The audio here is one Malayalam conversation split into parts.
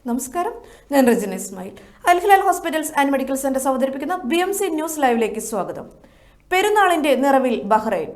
നമസ്കാരം, ഞാൻ Regina Ismail. Al Hilal hospitals and medical centres അവതരിപ്പിക്കുന്ന BMC ന്യൂസ് ലൈവിലേക്ക് സ്വാഗതം. പെരുന്നാളിന്റെ നിറവിൽ ബഹ്റൈൻ.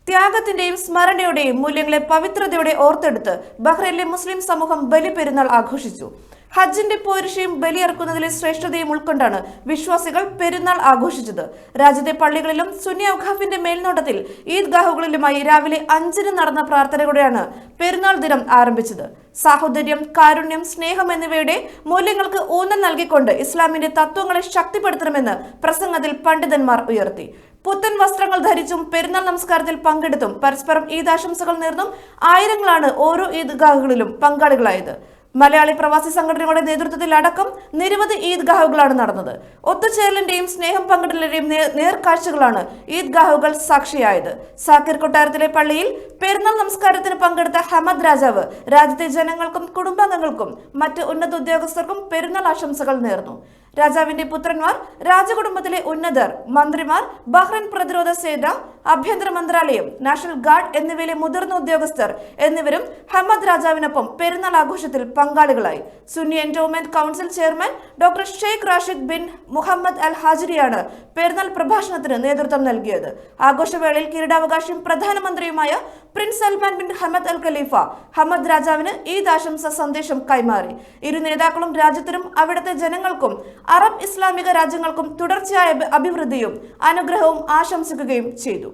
ത്യാഗത്തിന്റെയും സ്മരണയുടെയും മൂല്യങ്ങളെ പവിത്രതയോടെ ഓർത്തെടുത്ത് ബഹ്റൈനിലെ മുസ്ലിം സമൂഹം ബലിപെരുന്നാൾ ആഘോഷിച്ചു. ഹജ്ജിന്റെ പോരിശയും ബലിയിറക്കുന്നതിലെ ശ്രേഷ്ഠതയും ഉൾക്കൊണ്ടാണ് വിശ്വാസികൾ പെരുന്നാൾ ആഘോഷിച്ചത്. രാജ്യത്തെ പള്ളികളിലും സുന്നി ഔഖാഫിന്റെ മേൽനോട്ടത്തിൽ ഈദ്ഗാഹുകളിലുമായി രാവിലെ 5-ന് നടന്ന പ്രാർത്ഥനയോടെയാണ് പെരുന്നാൾ ദിനം ആരംഭിച്ചത്. സാഹോദര്യം, കാരുണ്യം, സ്നേഹം എന്നിവയുടെ മൂല്യങ്ങൾക്ക് ഊന്നൽ നൽകിക്കൊണ്ട് ഇസ്ലാമിന്റെ തത്വങ്ങളെ ശക്തിപ്പെടുത്തണമെന്ന് പ്രസംഗത്തിൽ പണ്ഡിതന്മാർ ഉയർത്തി. പുത്തൻ വസ്ത്രങ്ങൾ ധരിച്ചും പെരുന്നാൾ നമസ്കാരത്തിൽ പങ്കെടുത്തും പരസ്പരം ഈദ് ആശംസകൾ നേർന്നും ആയിരങ്ങളാണ് ഓരോ ഈദ്ഗാഹുകളിലും പങ്കാളികളായത്. മലയാളി പ്രവാസി സംഘടനകളുടെ നേതൃത്വത്തിൽ അടക്കം നിരവധി ഈദ്ഗാഹുകളാണ് നടന്നത്. ഒത്തുചേരലിന്റെയും സ്നേഹം പങ്കിടലിന്റെയും നേർക്കാഴ്ചകളാണ് ഈദ്ഗാഹുകൾ സാക്ഷിയായത്. സാക്കിർ കൊട്ടാരത്തിലെ പള്ളിയിൽ പെരുന്നാൾ നമസ്കാരത്തിന് പങ്കെടുത്ത ഹമദ് രാജാവ് രാജ്യത്തെ ജനങ്ങൾക്കും കുടുംബാംഗങ്ങൾക്കും മറ്റ് ഉന്നത ഉദ്യോഗസ്ഥർക്കും പെരുന്നാൾ ആശംസകൾ നേർന്നു. രാജാവിന്റെ പുത്രന്മാർ, രാജകുടുംബത്തിലെ ഉന്നതർ, മന്ത്രിമാർ, ബഹ്റൈൻ പ്രതിരോധ സേന, ആഭ്യന്തര മന്ത്രാലയം, നാഷണൽ ഗാർഡ് എന്നിവയിലെ മുതിർന്ന ഉദ്യോഗസ്ഥർ എന്നിവരും ഹമദ് രാജാവിനൊപ്പം പെരുന്നാൾ ആഘോഷത്തിൽ പങ്കാളികളായി. Sunni endowment council chairman doctor Sheikh Rashid bin Mohammed Al ഹാജിരിയാണ് പെരുന്നാൾ പ്രഭാഷണത്തിന് നേതൃത്വം നൽകിയത്. ആഘോഷവേളയിൽ കിരീടാവകാശിയും പ്രധാനമന്ത്രിയുമായ Prince Salman bin Hamad Al Khalifa Hamad രാജാവിന് ഈദ് ആശംസ സന്ദേശം കൈമാറി. ഇരു നേതാക്കളും രാജ്യത്തിനും അവിടുത്തെ ജനങ്ങൾക്കും അറബ് ഇസ്ലാമിക രാജ്യങ്ങൾക്കും തുടർച്ചയായ അഭിവൃദ്ധിയും അനുഗ്രഹവും ആശംസിക്കുകയും ചെയ്തു.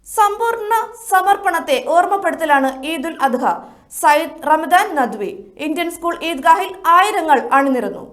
സമ്പൂർണ്ണ സമർപ്പണത്തെ ഓർമ്മപ്പെടുത്തലാണ് ഈദുൽ അദ്ഹ. സയ്യിദ് റമദാൻ നദ്വി. ഇന്ത്യൻ സ്കൂൾ ഈദ്ഗാഹിൽ ആയിരങ്ങൾ അണിനിരന്നു.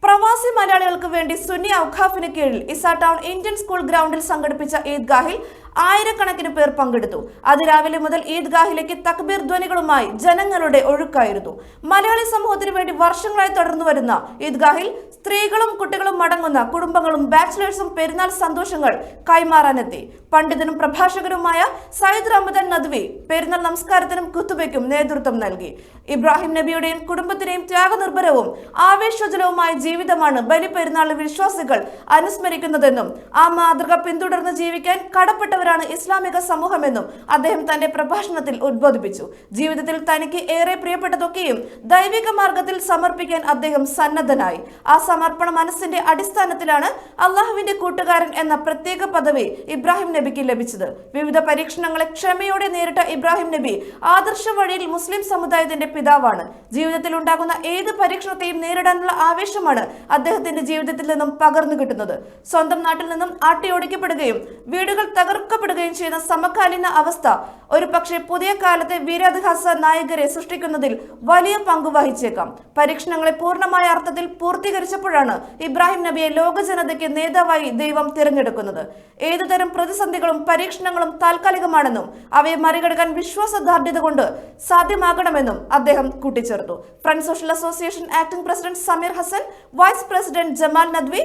പ്രവാസി മലയാളികൾക്ക് വേണ്ടി സുന്നി ഔഖാഫിന് കീഴിൽ ഇസ ടൗൺ ഇന്ത്യൻ സ്കൂൾ ഗ്രൗണ്ടിൽ സംഘടിപ്പിച്ച ഈദ്ഗാഹിൽ ആയിരക്കണക്കിന് പേർ പങ്കെടുത്തു. അതിരാവിലെ മുതൽ ഈദ്ഗാഹിലേക്ക് തക്ബീർ ധ്വനികളുമായി ജനങ്ങളുടെ ഒഴുക്കായിരുന്നു. മലയാളി സമൂഹത്തിന് വേണ്ടി വർഷങ്ങളായി തുടർന്നു വരുന്ന ഈദ്ഗാഹിൽ സ്ത്രീകളും കുട്ടികളും അടങ്ങുന്ന കുടുംബങ്ങളും ബാച്ചിലേഴ്സും പെരുന്നാൾ സന്തോഷങ്ങൾ കൈമാറാനെത്തി. പണ്ഡിതനും പ്രഭാഷകനുമായ സയ്യിദ് റമദാൻ നദ്വി പെരുന്നാൾ നമസ്കാരത്തിനും കുത്തുബയ്ക്കും നേതൃത്വം നൽകി. ഇബ്രാഹിം നബിയുടെയും കുടുംബത്തിന്റെയും ത്യാഗനിർഭരവും ആവേശോജ്വലവുമായ ജീവിതമാണ് ബലിപെരുന്നാളിൽ വിശ്വാസികൾ അനുസ്മരിക്കുന്നതെന്നും ആ മാതൃക പിന്തുടർന്ന് ജീവിക്കാൻ കടപ്പെട്ടവരാണ് ഇസ്ലാമിക സമൂഹമെന്നും അദ്ദേഹം തന്റെ പ്രഭാഷണത്തിൽ ഉദ്ബോധിപ്പിച്ചു. ജീവിതത്തിൽ തനിക്ക് ഏറെ പ്രിയപ്പെട്ടതൊക്കെയും ദൈവിക മാർഗത്തിൽ സമർപ്പിക്കാൻ അദ്ദേഹം സന്നദ്ധനായി. ആ സമർപ്പണ മനസ്സിന്റെ അടിസ്ഥാനത്തിലാണ് അള്ളാഹുവിന്റെ കൂട്ടുകാരൻ എന്ന പ്രത്യേക പദവി ഇബ്രാഹിം നബിക്ക് ലഭിച്ചത്. വിവിധ പരീക്ഷണങ്ങളെ ക്ഷമയോടെ നേരിട്ട ഇബ്രാഹിം നബി ആദർശ വഴിയിൽ മുസ്ലിം സമുദായത്തിന്റെ പിതാവാണ്. ജീവിതത്തിൽ ഉണ്ടാകുന്ന ഏത് പരീക്ഷണത്തെയും നേരിടാനുള്ള ആവേശമാണ് അദ്ദേഹത്തിന്റെ ജീവിതത്തിൽ നിന്നും പകർന്നു കിട്ടുന്നത്. സ്വന്തം നാട്ടിൽ നിന്നും ആട്ടിയോടിക്കപ്പെടുകയും വീടുകൾ തകർക്കപ്പെടുകയും ചെയ്യുന്ന സമകാലീന അവസ്ഥ ഒരു പക്ഷേ പുതിയ കാലത്തെ വീരാതിഹാസ നായകരെ സൃഷ്ടിക്കുന്നതിൽ വലിയ പങ്ക് വഹിച്ചേക്കാം. പരീക്ഷണങ്ങളെ പൂർണ്ണമായ അർത്ഥത്തിൽ പൂർത്തീകരിച്ചപ്പോഴാണ് ഇബ്രാഹിം നബിയെ ലോക ജനതയ്ക്ക് നേതാവായി ദൈവം തിരഞ്ഞെടുക്കുന്നത്. ഏതുതരം പ്രതിസന്ധികളും പരീക്ഷണങ്ങളും താൽക്കാലികമാണെന്നും അവയെ മറികടക്കാൻ വിശ്വാസദാർഢ്യത കൊണ്ട് സാധ്യമാകണമെന്നും അദ്ദേഹം കൂട്ടിച്ചേർത്തു. Front social association acting president Sameer Hasan, vice president Jamal Nadwi,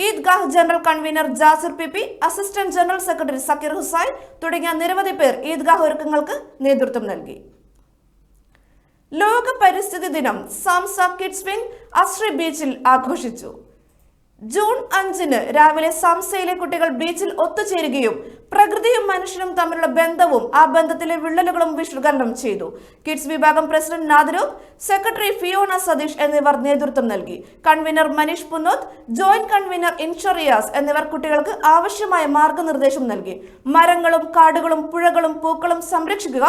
Eidgah general convener Jasir P, assistant general secretary Zakir Hussain തുടങ്ങിയ നിരവധി പേർ ഈദ്ഗാഹ് ഒരുക്കങ്ങൾക്ക് നേതൃത്വം നൽകി. ലോക പരിസ്ഥിതി ദിനം സാംസ കിഡ്സ് വിംഗ് അസ്രി ബീച്ചിൽ ആഘോഷിച്ചു. ജൂൺ 5-ന് രാവിലെ സാംസയിലെ കുട്ടികൾ ബീച്ചിൽ ഒത്തുചേരുകയും പ്രകൃതിയും മനുഷ്യനും തമ്മിലുള്ള ബന്ധവും ആ ബന്ധത്തിലെ വിള്ളലുകളും വിശകലനം ചെയ്തു. കിഡ്സ് വിഭാഗം പ്രസിഡന്റ് നാദരൂപ്, സെക്രട്ടറി ഫിയോണ സതീഷ് എന്നിവർ നേതൃത്വം നൽകി. കൺവീനർ മനീഷ് പുന്നോത്ത്, ജോയിന്റ് കൺവീനർ ഇൻഷറിയാസ് എന്നിവർ കുട്ടികൾക്ക് ആവശ്യമായ മാർഗനിർദ്ദേശം നൽകി. മരങ്ങളും കാടുകളും പുഴകളും പൂക്കളും സംരക്ഷിക്കുക,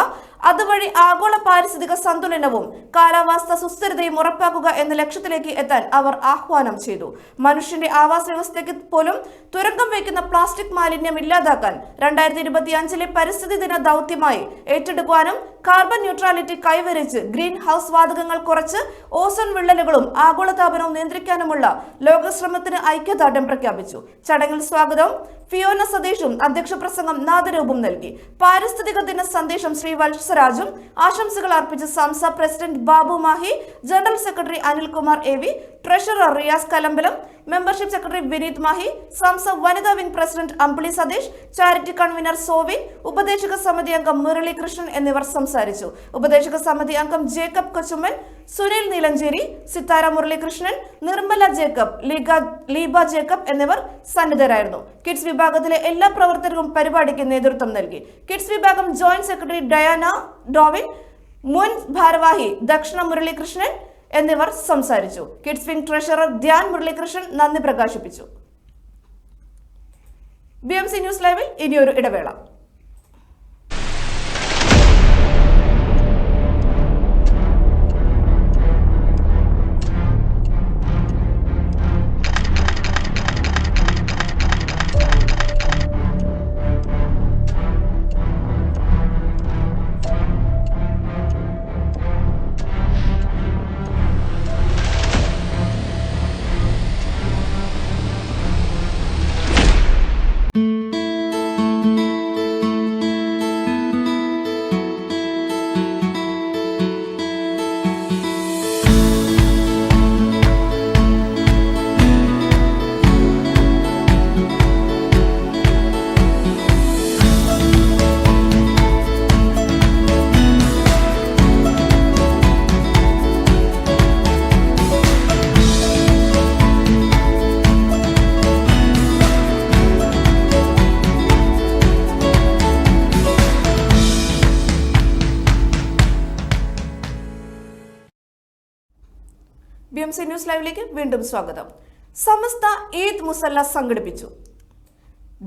അതുവഴി ആഗോള പാരിസ്ഥിതിക സന്തുലനവും കാലാവസ്ഥ സുസ്ഥിരതയും ഉറപ്പാക്കുക എന്ന ലക്ഷ്യത്തിലേക്ക് എത്താൻ അവർ ആഹ്വാനം ചെയ്തു. മനുഷ്യന്റെ ആവാസ വ്യവസ്ഥയ്ക്ക് പോലും തുരങ്കം വയ്ക്കുന്ന പ്ലാസ്റ്റിക് മാലിന്യം ഇല്ലാതാക്കാൻ 2025-ലെ പരിസ്ഥിതി ദിന ദൗത്യമായി ഏറ്റെടുക്കുവാനും കാർബൺ ന്യൂട്രാലിറ്റി കൈവരിച്ച് ഗ്രീൻ ഹൗസ് വാതകങ്ങൾ കുറച്ച് ഓസോൺ വിള്ളലുകളും ആഗോളതാപനവും നിയന്ത്രിക്കാനുമുള്ള ലോകശ്രമത്തിന് ഐക്യദാർഢ്യം പ്രഖ്യാപിച്ചു. ചടങ്ങിൽ സ്വാഗതവും ഫിയോന സതീഷും അധ്യക്ഷ പ്രസംഗം നാദരൂപും നൽകി. പാരിസ്ഥിതിക ദിന സന്ദേശം ശ്രീ വത്സരാജും ആശംസകൾ അർപ്പിച്ച Samsa president Babu Mahi, general secretary Anilkumar AV, treasurer Riyas Kalambalam, membership secretary Vineeth Mahi, Samsa വനിതാ wing president Ambili Satheesh, charity convener Sovin, ഉപദേശക സമിതി അംഗം മുരളീകൃഷ്ണൻ എന്നിവർ സംസാരിച്ചു. ഉപദേശക സമിതി അംഗം Jacob Kochumman, Sunil Neelancheri, Sithara Muralikrishnan, Nirmala Jacob, Leeba Jacob എന്നിവർ സന്നിധരായിരുന്നു. കിഡ്സ് വിഭാഗത്തിലെ എല്ലാ പ്രവർത്തകർക്കും പരിപാടിക്ക് നേതൃത്വം നൽകി. കിഡ്സ് വിഭാഗം ജോയിന്റ് സെക്രട്ടറി ഡയാന ഡോവിൻ, മുൻ ഭാരവാഹി ദക്ഷിണ മുരളീകൃഷ്ണൻ എന്നിവർ സംസാരിച്ചു. Kids wing treasurer Dhyan Muralikrishnan നന്ദി പ്രകാശിപ്പിച്ചു. BMC ന്യൂസ് ലൈവിൽ ഇനിയൊരു ഇടവേള. BMC ന്യൂസ് ലൈവിലേക്ക് വീണ്ടും സ്വാഗതം. സമസ്ത ഈദ് മുസല്ല സംഘടിപ്പിച്ചു.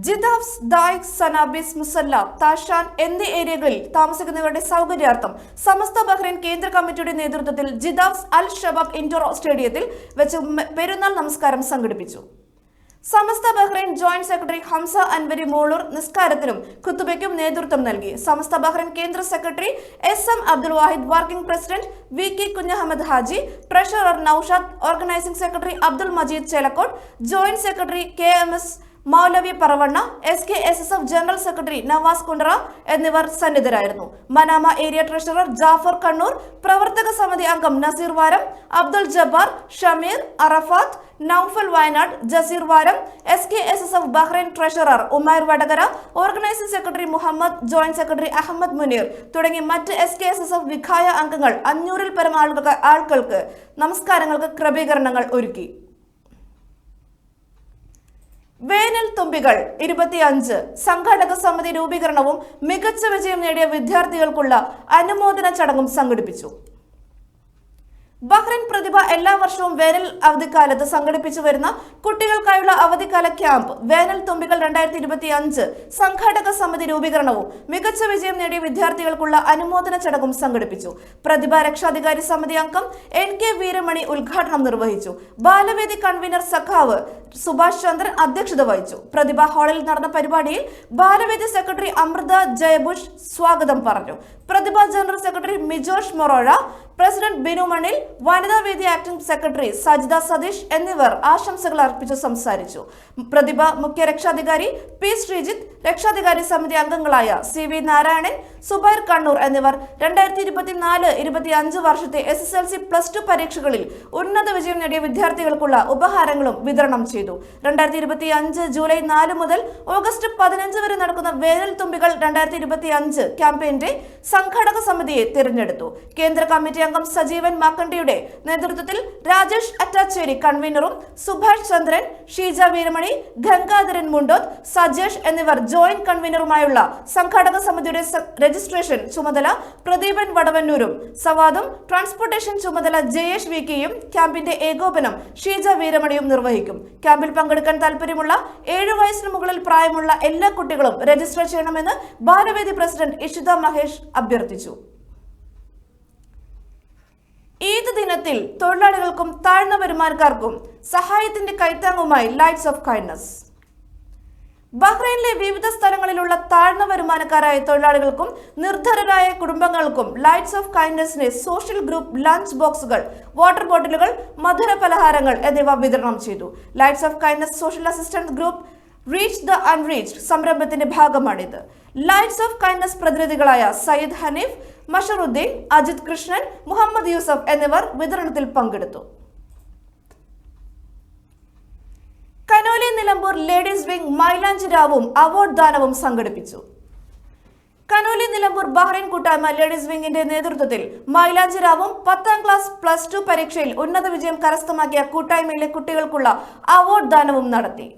ജിദാഫ്സ്, ദായിഖ്, സനാബിസ്, മുസല്ല, താഷാൻ എന്നീ ഏരിയകളിൽ താമസിക്കുന്നവരുടെ സൗകര്യാർത്ഥം സമസ്ത ബഹ്റൈൻ കേന്ദ്ര കമ്മിറ്റിയുടെ നേതൃത്വത്തിൽ ജിദാഫ്സ് അൽ ഷബാബ് ഇൻഡോർ സ്റ്റേഡിയത്തിൽ വെച്ച് പെരുന്നാൾ നമസ്കാരം സംഘടിപ്പിച്ചു. Samastha Bahrain joint secretary Hamsa Anwari Moloor നിസ്കാരത്തിനും ഖുതുബയ്ക്കും നേതൃത്വം നൽകി. സമസ്ത ബഹ്റൈൻ കേന്ദ്ര secretary SM Abdul Wahid, working president VK Kunhahammed Haji, treasurer Naushad, organising secretary Abdul Majeed Chelakkot, joint secretary KMS Moulavi Paravanna, SKSSF general secretary Navas Kundra എന്നിവർ സന്നിധരായിരുന്നു. Manama area treasurer Jafar Kannur, പ്രവർത്തക സമിതി അംഗം നസീർ വാരം, Abdul Jabbar, Shameer, അറഫാത്ത്, Noufal Wayanad, Jaseer Varam, SKSSF Bahrain treasurer Umair Vadakara, organising secretary Muhammad, joint secretary Ahmed Muneer തുടങ്ങി മറ്റ് SKSSF വിഖായ അംഗങ്ങൾ 500-ൽ പരം ആളുകൾക്ക് നമസ്കാരങ്ങൾക്ക് ക്രമീകരണങ്ങൾ ഒരുക്കി. വേനൽ തുമ്പികൾ 25 സംഘാടക സമിതി രൂപീകരണവും മികച്ച വിജയം നേടിയ വിദ്യാർത്ഥികൾക്കുള്ള അനുമോദന ചടങ്ങും സംഘടിപ്പിച്ചു. ബഹ്റൈൻ പ്രതിഭ എല്ലാ വർഷവും വേനൽ അവധിക്കാലത്ത് സംഘടിപ്പിച്ചു വരുന്ന കുട്ടികൾക്കായുള്ള അവധിക്കാല ക്യാമ്പ് വേനൽ തുമ്പികൾ 2025 സംഘാടക സമിതി രൂപീകരണവും മികച്ച വിജയം നേടിയ വിദ്യാർത്ഥികൾക്കുള്ള അനുമോദന ചടങ്ങും സംഘടിപ്പിച്ചു. പ്രതിഭ രക്ഷാധികാരി സമിതി അംഗം NK വീരമണി ഉദ്ഘാടനം നിർവഹിച്ചു. ബാലവേദി കൺവീനർ സഖാവ് സുഭാഷ് ചന്ദ്രൻ അധ്യക്ഷത വഹിച്ചു. പ്രതിഭ ഹാളിൽ നടന്ന പരിപാടിയിൽ ബാലവേദി സെക്രട്ടറി അമൃത ജയബുഷ് സ്വാഗതം പറഞ്ഞു. Prathibha general secretary Mijosh Morozha, president Binu Manil, വനിതാ വേദി ആക്ടിംഗ് സെക്രട്ടറി സജിത സതീഷ് എന്നിവർ ആശംസകൾ അർപ്പിച്ചു സംസാരിച്ചു. പ്രതിഭ മുഖ്യ രക്ഷാധികാരി P ശ്രീജിത്ത്, രക്ഷാധികാരി സമിതി അംഗങ്ങളായ CV നാരായണൻ, സുബൈർ കണ്ണൂർ എന്നിവർ 2024-25 വർഷത്തെ SSLC +2 പരീക്ഷകളിൽ ഉന്നത വിജയം നേടിയ വിദ്യാർത്ഥികൾക്കുള്ള ഉപഹാരങ്ങളും വിതരണം ചെയ്തു. 2025 ജൂലൈ 4 മുതൽ ഓഗസ്റ്റ് 15 വരെ നടക്കുന്ന വേനൽ തുമ്പികൾ 2025 ക്യാമ്പയിന്റെ സംഘാടക സമിതിയെ തിരഞ്ഞെടുത്തു. കേന്ദ്ര കമ്മിറ്റി അംഗം സജീവൻ മാക്കണ്ടിയുടെ നേതൃത്വത്തിൽ രാജേഷ് അറ്റാച്ചേരി കൺവീനറും സുഭാഷ് ചന്ദ്രൻ, ഷീജ വീരമണി, ഗംഗാധരൻ മുണ്ടോത്ത്, സജേഷ് എന്നിവർ ജോയിന്റ് കൺവീനറുമായുള്ള സംഘാടക സമിതിയുടെ രജിസ്ട്രേഷൻ ചുമതല പ്രദീപൻ വടവന്നൂരും സവാദും ട്രാൻസ്പോർട്ടേഷൻ ചുമതല ജയേഷ് VKയും ക്യാമ്പിന്റെ ഏകോപനം ഷീജ വീരമണിയും നിർവഹിക്കും. ക്യാമ്പിൽ പങ്കെടുക്കാൻ താൽപര്യമുള്ള 7 വയസ്സിന് മുകളിൽ പ്രായമുള്ള എല്ലാ കുട്ടികളും രജിസ്റ്റർ ചെയ്യണമെന്ന് ബാലവേദി പ്രസിഡന്റ് ഇഷിത മഹേഷ് അഭ്യർത്ഥിച്ചു. ഈദ് ദിനത്തിൽ തൊഴിലാളികൾക്കും താഴ്ന്ന വരുമാനക്കാർക്കും സഹായത്തിന്റെ കൈത്താങ്ങുമായി ലൈറ്റ്സ് ഓഫ് കൈൻഡ്നസ്. ബഹ്റൈനിലെ വിവിധ സ്ഥലങ്ങളിലുള്ള താഴ്ന്ന വരുമാനക്കാരായ തൊഴിലാളികൾക്കും നിർധനരായ കുടുംബങ്ങൾക്കും ലൈറ്റ്സ് ഓഫ് കൈൻഡ്നസിന്റെ സോഷ്യൽ ഗ്രൂപ്പ് ലഞ്ച് ബോക്സുകൾ, വാട്ടർ ബോട്ടിലുകൾ, മധുര പലഹാരങ്ങൾ എന്നിവ വിതരണം ചെയ്തു. Lights of kindness social assistance group reach the unreached സംരംഭത്തിന്റെ ഭാഗമാണിത്. ലൈറ്റ്സ് ഓഫ് കൈൻഡ്നസ് പ്രതിനിധികളായ സയ്യിദ് ഹനീഫ്, മഷറുദ്ദീൻ, അജിത് കൃഷ്ണൻ, മുഹമ്മദ് യൂസഫ് എന്നിവർ വിതരണത്തിൽ പങ്കെടുത്തു. കനോലി നിലമ്പൂർ ലേഡീസ് വിംഗ് മൈലാഞ്ചി രാവും അവാർഡ് ദാനവും സംഘടിപ്പിച്ചു. കനോലി നിലമ്പൂർ ബഹ്റൈൻ കൂട്ടായ്മ ലേഡീസ് വിംഗിന്റെ നേതൃത്വത്തിൽ മൈലാഞ്ചി രാവും 10ാം ക്ലാസ് +2 പരീക്ഷയിൽ ഉന്നത വിജയം കരസ്ഥമാക്കിയ കൂട്ടായ്മയിലെ കുട്ടികൾക്കുള്ള അവാർഡ് ദാനവും നടത്തി.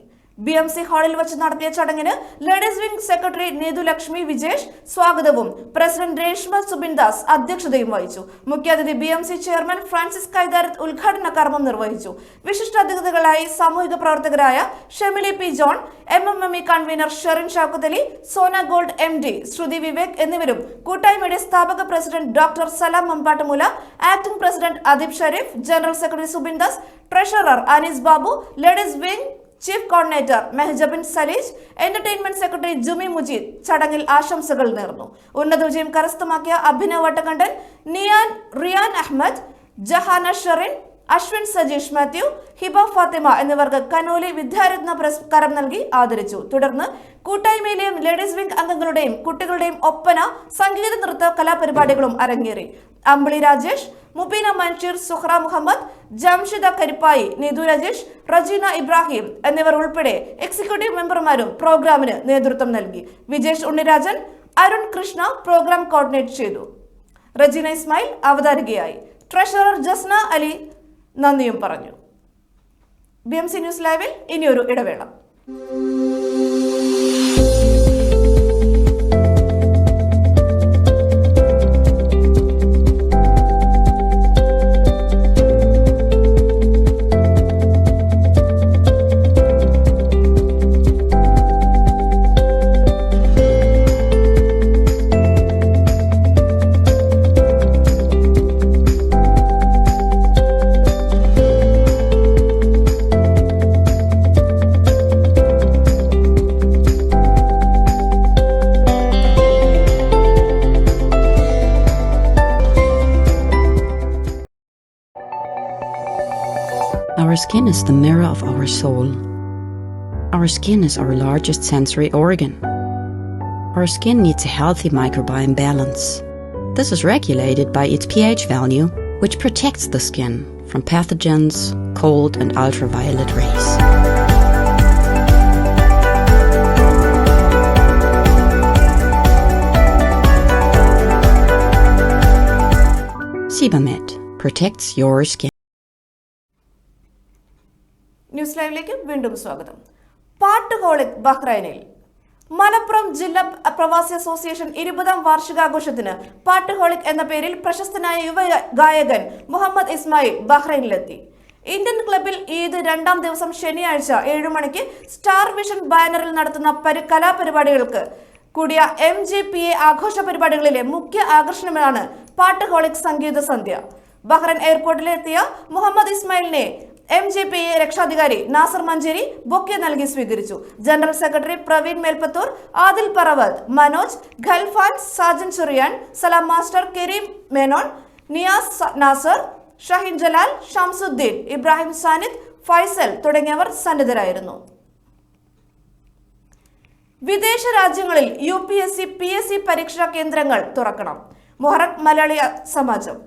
BMC ഹാളിൽ വെച്ച് നടത്തിയ ചടങ്ങിന് ladies wing secretary Neethu Lakshmi Vijesh സ്വാഗതവും പ്രസിഡന്റ് രേഷ്മ സുബിൻദാസ് അധ്യക്ഷതയും വഹിച്ചു. മുഖ്യാതിഥി BMC ചെയർമാൻ ഫ്രാൻസിസ് കൈതാരത്ത് ഉദ്ഘാടന കർമ്മം നിർവഹിച്ചു. വിശിഷ്ടാതിഥികളായി സാമൂഹിക പ്രവർത്തകരായ Shemili P John, MMME convener Sherin Shoukathali, Sona gold MD, Shruthi Vivek എന്നിവരും കൂട്ടായ്മയുടെ സ്ഥാപക president doctor Salam Mambattumoola, acting president Adeeb Shareef, general secretary Subindas, treasurer Anees Babu, ladies wing chief coordinator Mehajabin Saleej, entertainment secretary Jumi Mujeed ചടങ്ങിൽ ആശംസകൾ നേർന്നു. ഉന്നത വിജയം കരസ്ഥമാക്കിയ അഭിനവ് വട്ടകണ്ഠൻ, റിയാൻ അഹമ്മദ്, ജഹാന ഷെറിൻ, അശ്വിൻ സജീഷ് മാത്യു, ഹിബ ഫാത്തിമ എന്നിവർക്ക് കനോലി വിദ്യാരത്ന പുരസ്കാരം നൽകി ആദരിച്ചു. തുടർന്ന് കൂട്ടായ്മയിലെയും ലേഡീസ് വിംഗ് അംഗങ്ങളുടെയും കുട്ടികളുടെയും ഒപ്പന, സംഗീത നൃത്ത കലാപരിപാടികളും അരങ്ങേറി. അമ്പിളി രാജേഷ്, മുബീന മൻഷീർ, സുഹ്റ മുഹമ്മദ്, ജംഷിദ കരിപ്പായി, നിധു രജേഷ്, റജീന ഇബ്രാഹിം എന്നിവർ ഉൾപ്പെടെ എക്സിക്യൂട്ടീവ് മെമ്പർമാരും പ്രോഗ്രാമിന് നേതൃത്വം നൽകി. വിജേഷ് ഉണ്ണിരാജൻ, അരുൺ കൃഷ്ണ പ്രോഗ്രാം കോർഡിനേറ്റ് ചെയ്തു. റജീന ഇസ്മായിൽ അവതാരികയായി. ട്രഷറർ ജസ്ന അലി നന്ദിയും പറഞ്ഞു. BMC ന്യൂസ് ലൈവിൽ ഇനിയൊരു ഇടവേള. Our skin is the mirror of our soul. Our skin is our largest sensory organ. Our skin needs a healthy microbiome balance. This is regulated by its pH value, which protects the skin from pathogens, cold and ultraviolet rays. Sebamed protects your skin. News ലൈവിലേക്ക് വീണ്ടും സ്വാഗതം. പാട്ടുഹോളിക് ബഹ്റൈനിൽ. മലപ്പുറം ജില്ലാ പ്രവാസി അസോസിയേഷൻ 20ാം വാർഷികാഘോഷത്തിന് പാട്ടുഹോളിക് എന്ന പേരിൽ പ്രശസ്തനായ യുവ ഗായകൻ മുഹമ്മദ് ഇസ്മായിൽ ബഹ്റൈനിലെത്തി. ഇന്ത്യൻ ക്ലബിൽ ഈദ് 2ാം ദിവസം ശനിയാഴ്ച 7 മണിക്ക് സ്റ്റാർ വിഷൻ ബാനറിൽ നടത്തുന്ന കലാപരിപാടികൾക്ക് കൂടിയ MGPA ആഘോഷ പരിപാടികളിലെ മുഖ്യ ആകർഷണമാണ് പാട്ടുഹോളിക് സംഗീത സന്ധ്യ. ബഹ്റൈൻ എയർപോർട്ടിലെത്തിയ മുഹമ്മദ് ഇസ്മായിലിനെ MGPA രക്ഷാധികാരി നാസർ മഞ്ചേരി ബൊക്കെ നൽകി സ്വീകരിച്ചു. General secretary Praveen Melpathur, Adil Paravath, Manoj, Khalfan, Sajan Churiyan, Salam master, Kareem Menon, Niyas Nasar, Shaheen Jalal, Shamsuddeen, Ibrahim Sanid, Faisal തുടങ്ങിയവർ സന്നിധരായിരുന്നു. വിദേശ രാജ്യങ്ങളിൽ UPSC PSC പരീക്ഷാ കേന്ദ്രങ്ങൾ തുറക്കണം. മുഹറക് മലയാളി സമാജം.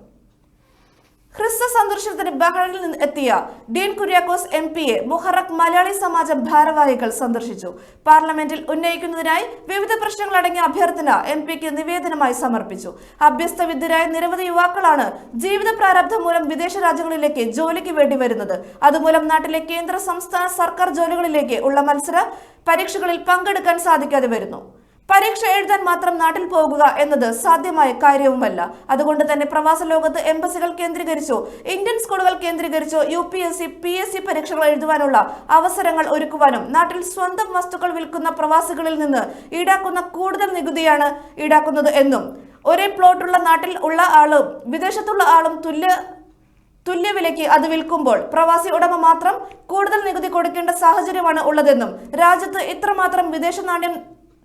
ഹ്രസ്വ സന്ദർശനത്തിന് ബഹ്റൈനിൽ നിന്ന് എത്തിയ ഡീൻ കുര്യാക്കോസ് MPയെ മുഹറക് മലയാളി സമാജം ഭാരവാഹികൾ സന്ദർശിച്ചു. പാർലമെന്റിൽ ഉന്നയിക്കുന്നതിനായി വിവിധ പ്രശ്നങ്ങളടങ്ങിയ അഭ്യർത്ഥന MPക്ക് നിവേദനമായി സമർപ്പിച്ചു. അഭ്യസ്ത വിദ്യരായ നിരവധി യുവാക്കളാണ് ജീവിത പ്രാരബ്ധം മൂലം വിദേശ രാജ്യങ്ങളിലേക്ക് ജോലിക്ക് വേണ്ടി വരുന്നത്. അതുമൂലം നാട്ടിലെ കേന്ദ്ര സംസ്ഥാന സർക്കാർ ജോലികളിലേക്ക് ഉള്ള മത്സര പരീക്ഷകളിൽ പങ്കെടുക്കാൻ സാധിക്കാതെ വരുന്നു. പരീക്ഷ എഴുതാൻ മാത്രം നാട്ടിൽ പോകുക എന്നത് സാധ്യമായ കാര്യവുമല്ല. അതുകൊണ്ട് തന്നെ പ്രവാസ ലോകത്ത് എംബസികൾ കേന്ദ്രീകരിച്ചോ ഇന്ത്യൻ സ്കൂളുകൾ കേന്ദ്രീകരിച്ചോ UPSC PSC പരീക്ഷകൾ എഴുതുവാനുള്ള അവസരങ്ങൾ ഒരുക്കുവാനും നാട്ടിൽ സ്വന്തം വസ്തുക്കൾ വിൽക്കുന്ന പ്രവാസികളിൽ നിന്ന് ഈടാക്കുന്ന കൂടുതൽ നികുതിയാണ് ഈടാക്കുന്നത് എന്നും ഒരേ പ്ലോട്ടുള്ള നാട്ടിൽ ഉള്ള ആളും വിദേശത്തുള്ള ആളും തുല്യ വിലയ്ക്ക് അത് വിൽക്കുമ്പോൾ പ്രവാസി ഉടമ മാത്രം കൂടുതൽ നികുതി കൊടുക്കേണ്ട സാഹചര്യമാണ് ഉള്ളതെന്നും രാജ്യത്ത് ഇത്രമാത്രം വിദേശ നാണ്യം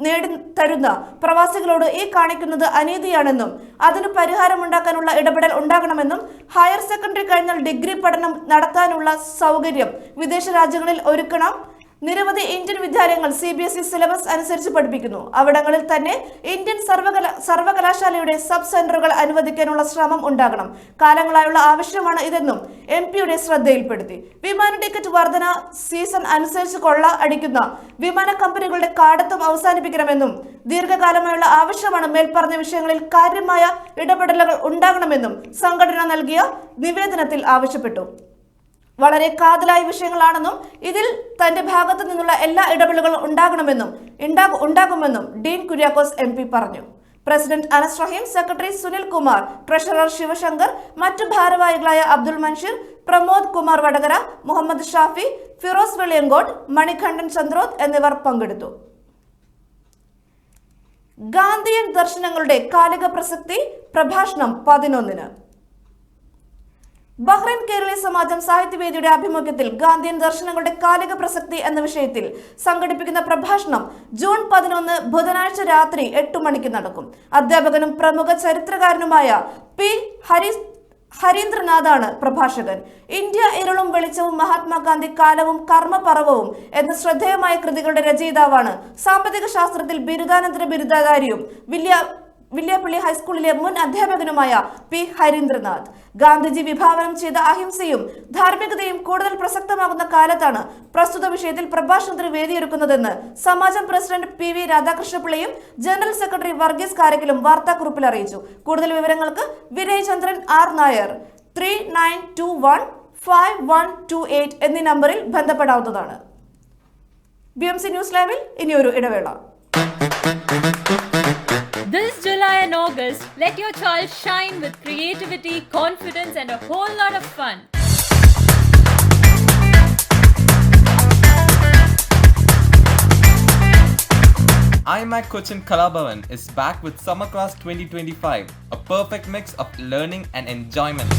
നേടിത്തരുന്ന പ്രവാസികളോട് ഈ കാണിക്കുന്നത് അനീതിയാണെന്നും അതിന് പരിഹാരമുണ്ടാക്കാനുള്ള ഇടപെടൽ ഉണ്ടാകണമെന്നും ഹയർ സെക്കൻഡറി കഴിഞ്ഞാൽ ഡിഗ്രി പഠനം നടത്താനുള്ള സൗകര്യം വിദേശ രാജ്യങ്ങളിൽ ഒരുക്കണം. നിരവധി ഇന്ത്യൻ വിദ്യാലയങ്ങൾ CBSE സിലബസ് അനുസരിച്ച് പഠിപ്പിക്കുന്നു. അവിടങ്ങളിൽ തന്നെ ഇന്ത്യൻ സർവകലാശാലയുടെ സബ് സെന്ററുകൾ അനുവദിക്കാനുള്ള ശ്രമം ഉണ്ടാകണം. കാലങ്ങളായുള്ള ആവശ്യമാണ് ഇതെന്നും MPയുടെ ശ്രദ്ധയിൽപ്പെടുത്തി. വിമാന ടിക്കറ്റ് വർധന സീസൺ അനുസരിച്ച് കൊള്ള അടിക്കുന്ന വിമാന കമ്പനികളുടെ കാടത്തം അവസാനിപ്പിക്കണമെന്നും ദീർഘകാലമായുള്ള ആവശ്യമാണ് മേൽപ്പറഞ്ഞ വിഷയങ്ങളിൽ കാര്യമായ ഇടപെടലുകൾ ഉണ്ടാകണമെന്നും സംഘടന നൽകിയ നിവേദനത്തിൽ ആവശ്യപ്പെട്ടു. വളരെ കാതലായ വിഷയങ്ങളാണെന്നും ഇതിൽ തന്റെ ഭാഗത്തു നിന്നുള്ള എല്ലാ ഇടപെടലുകളും ഉണ്ടാകുമെന്നും ഡീൻ കുര്യാക്കോസ് MP പറഞ്ഞു. പ്രസിഡന്റ് അനസ് റഹീം, സെക്രട്ടറി സുനിൽ കുമാർ, ട്രഷറർ ശിവശങ്കർ, മറ്റു ഭാരവാഹികളായ അബ്ദുൾ മൻഷീർ, പ്രമോദ് കുമാർ വടകര, മുഹമ്മദ് ഷാഫി, ഫിറോസ് വെളിയങ്കോട്, മണികണ്ഠൻ ചന്ദ്രോത്ത് എന്നിവർ പങ്കെടുത്തു. ഗാന്ധിയൻ ദർശനങ്ങളുടെ കാലിക പ്രസക്തി പ്രഭാഷണം 11-ന്. ബഹ്റൈൻ കേരളീയ സമാജം സാഹിത്യവേദിയുടെ ആഭിമുഖ്യത്തിൽ ഗാന്ധിയൻ ദർശനങ്ങളുടെ കാലിക പ്രസക്തി എന്ന വിഷയത്തിൽ സംഘടിപ്പിക്കുന്ന പ്രഭാഷണം ജൂൺ 11 ബുധനാഴ്ച രാത്രി 8 മണിക്ക് നടക്കും. അധ്യാപകനും പ്രമുഖ ചരിത്രകാരനുമായ P. ഹരീന്ദ്രനാഥാണ് പ്രഭാഷകൻ. ഇന്ത്യ ഇരുളും വെളിച്ചവും, മഹാത്മാഗാന്ധി, കാലവും കർമ്മപർവവും എന്ന ശ്രദ്ധേയമായ കൃതികളുടെ രചയിതാവാണ് സാമ്പത്തിക ശാസ്ത്രത്തിൽ ബിരുദാനന്തര ബിരുദധാരിയും വില്യാപ്പള്ളി ഹൈസ്കൂളിലെ മുൻ അധ്യാപകനുമായ P. ഹരീന്ദ്രനാഥ്. ഗാന്ധിജി വിഭാവനം ചെയ്ത അഹിംസയും ധാർമ്മികതയും കൂടുതൽ പ്രസക്തമാകുന്ന കാലത്താണ് പ്രസ്തുത വിഷയത്തിൽ പ്രഭാഷണത്തിന് വേദിയൊരുക്കുന്നതെന്ന് സമാജം പ്രസിഡന്റ് PV രാധാകൃഷ്ണപിള്ളയും ജനറൽ സെക്രട്ടറി വർഗീസ് കാരക്കലും വാർത്താക്കുറിപ്പിൽ അറിയിച്ചു. കൂടുതൽ വിവരങ്ങൾക്ക് വിനയചന്ദ്രൻ R. നായർ 39215128 എന്നീ നമ്പറിൽ ബന്ധപ്പെടാവുന്നതാണ്. BMC ന്യൂസ് ലൈവിൽ ഇനിയൊരു ഇടവേള. This July and August, let your child shine with creativity, confidence and a whole lot of fun. IMAC Cochin Kalabavan is back with Summer Class 2025, a perfect mix of learning and enjoyment.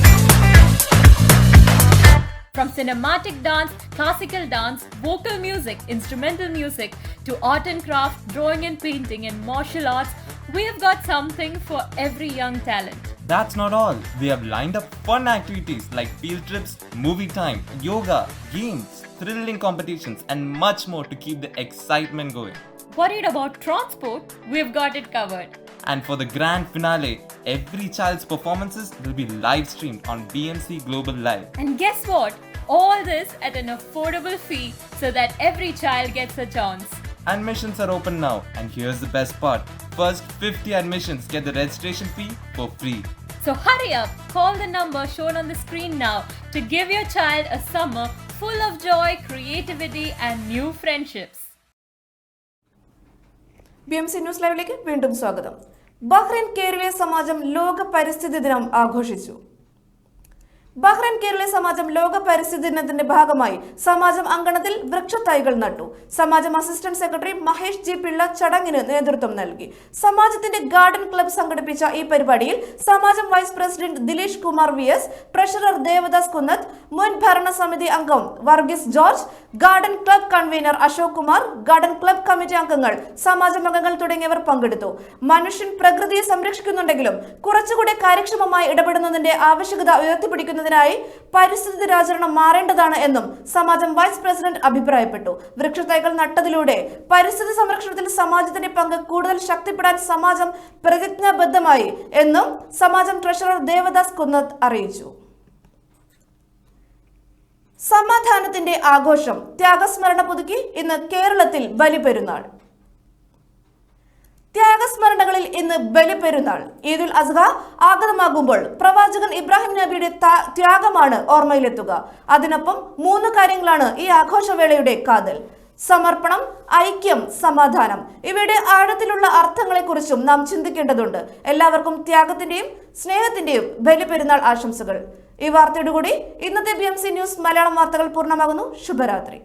From cinematic dance, classical dance, vocal music, instrumental music, to art and craft, drawing and painting and martial arts, we have got something for every young talent. That's not all. We have lined up fun activities like field trips, movie time, yoga, games, thrilling competitions and much more to keep the excitement going. Worried about transport? We've got it covered. And for the grand finale, every child's performances will be live streamed on BMC Global Live. And guess what? All this at an affordable fee so that every child gets a chance. Admissions are open now, and here's the best part. First 50 admissions get the registration fee for free. So hurry up, call the number shown on the screen now to give your child a summer full of joy, creativity and new friendships. BMC news ലൈവിലേക്ക് വീണ്ടും സ്വാഗതം. ബഹ്റൈൻ കേരളീയ സമാജം ലോക പരിസ്ഥിതി ദിനം ആഘോഷിച്ചു. ബഹ്റൈൻ കേരളീയ സമാജം ലോക പരിസ്ഥിതി ദിനത്തിന്റെ ഭാഗമായി സമാജം അങ്കണത്തിൽ വൃക്ഷത്തൈകൾ നട്ടു. സമാജം assistant secretary Mahesh G. Pillai ചടങ്ങിന് നേതൃത്വം നൽകി. സമാജത്തിന്റെ ഗാർഡൻ ക്ലബ് സംഘടിപ്പിച്ച ഈ പരിപാടിയിൽ സമാജം vice president Dileesh Kumar VS, treasurer Devadas Kunnath, മുൻ ഭരണസമിതി അംഗം Varghese George, garden club convener Ashok Kumar, garden club committee അംഗങ്ങൾ, സമാജം അംഗങ്ങൾ തുടങ്ങിയവർ പങ്കെടുത്തു. മനുഷ്യൻ പ്രകൃതിയെ സംരക്ഷിക്കുന്നുണ്ടെങ്കിലും കുറച്ചുകൂടി കാര്യക്ഷമമായി ഇടപെടുന്നതിന്റെ ആവശ്യകത ഉയർത്തിപ്പിടിക്കുന്നതിനായി പരിസ്ഥിതി ദിനാചരണം മാറേണ്ടതാണ് എന്നും സമാജം വൈസ് പ്രസിഡന്റ് അഭിപ്രായപ്പെട്ടു. വൃക്ഷത്തൈകൾ നട്ടതിലൂടെ പരിസ്ഥിതി സംരക്ഷണത്തിൽ സമാജത്തിന്റെ പങ്ക് കൂടുതൽ ശക്തിപ്പെടാൻ സമാജം പ്രതിജ്ഞാബദ്ധമായി എന്നും സമാജം ട്രഷറർ ദേവദാസ് കുന്നത്ത് അറിയിച്ചു. സമാധാനത്തിന്റെ ആഘോഷം ത്യാഗസ്മരണ പുതുക്കി ഇന്ന് കേരളത്തിൽ ബലിപെരുന്നാൾ. ത്യാഗസ്മരണകളിൽ ഇന്ന് ബലിപെരുന്നാൾ. ഈദുൽ അസ്ഹ ആഗതമാകുമ്പോൾ പ്രവാചകൻ ഇബ്രാഹിം നബിയുടെ ത്യാഗമാണ് ഓർമ്മയിലെത്തുക. അതിനൊപ്പം 3 കാര്യങ്ങളാണ് ഈ ആഘോഷവേളയുടെ കാതൽ: സമർപ്പണം, ഐക്യം, സമാധാനം. ഇവയുടെ ആഴത്തിലുള്ള അർത്ഥങ്ങളെക്കുറിച്ചും നാം ചിന്തിക്കേണ്ടതുണ്ട്. എല്ലാവർക്കും ത്യാഗത്തിന്റെയും സ്നേഹത്തിന്റെയും ബലിപെരുന്നാൾ ആശംസകൾ. ഈ വാർത്തയോടുകൂടി ഇന്നത്തെ BMC ന്യൂസ് മലയാളം വാർത്തകൾ പൂർണ്ണമാകുന്നു. ശുഭരാത്രി.